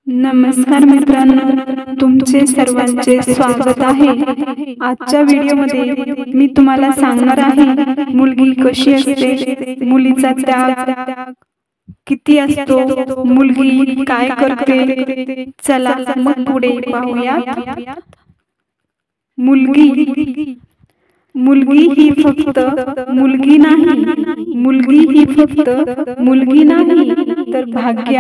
नमस्कार मित्रांनो, तुमचे सर्वांचे स्वागत आहे। आजच्या व्हिडिओमध्ये मी तुम्हाला सांगणार आहे मुलगी कशी असते, मुलीचा त्याग किती असतो, मुलगी काय करते। चला मग पुढे पाहूया। मुलगी ही फक्त मुलगी नाही, मुलगी ही फक्त मुलगी नाही तर भाग्य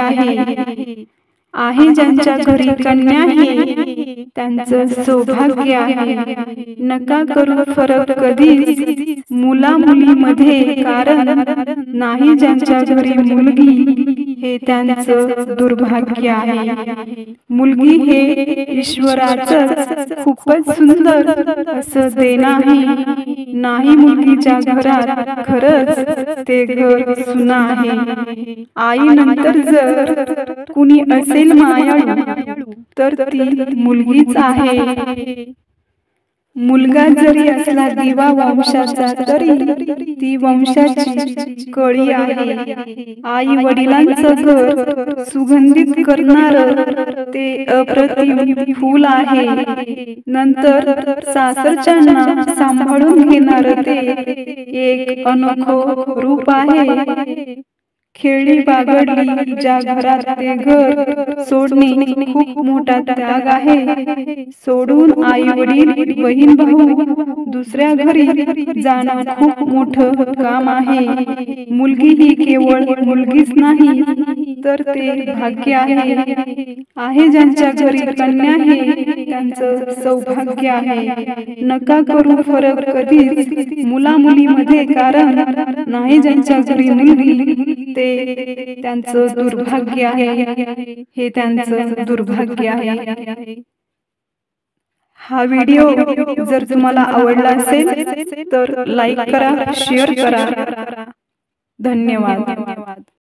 आहे ज्यांच्या घरी कन्या आहे त्यांचं सौभाग्य आहे। नका करू फरक कधीच मुला मुलीमध्ये, कारण नाही ज्यांच्या घरी मुलगी हे त्यांचं दुर्भाग्य आहे। मुलगी हे ईश्वराचं खूपच सुंदर असं देणं आहे। नाही मुलगीच्या घरात खरंच ते घर सुना आहे। आई नंतर जर कुणी असेल मायाळू तर ती मुलगीच आहे। मुलगा जरी असला दिवा वंशाचा तरी ती वंशाची कळी आहे। आई वडिलांचं घर सुगंधित करणार ते अप्रतिम फूल आहे। नंतर सासरच्यांना सांभाळून घेणार ते एक अनोखं रूप आहे। खेळली बागडली ज्या घरात ते घर सोडणे खूप मोठा त्याग आहे। सोडून आई वडील बहीण भाऊ दुसऱ्या घरी जाणं खूप मोठं काम आहे। मुलगी ही केवळ मुलगीच नाही तर ते भाग्य आहे ज्यांच्या घरी कन्या आहे त्यांचं सौभाग्य आहे। नका करू फरक कधीच मुला मुलीमध्ये, कारण नाही ज्यांच्या घरी मुलगी ते त्यांचं दुर्भाग्य आहे, हे त्यांचं दुर्भाग्य आहे। हा व्हिडिओ जर तुम्हाला आवडला असेल तर लाईक करा, शेअर करा। धन्यवाद।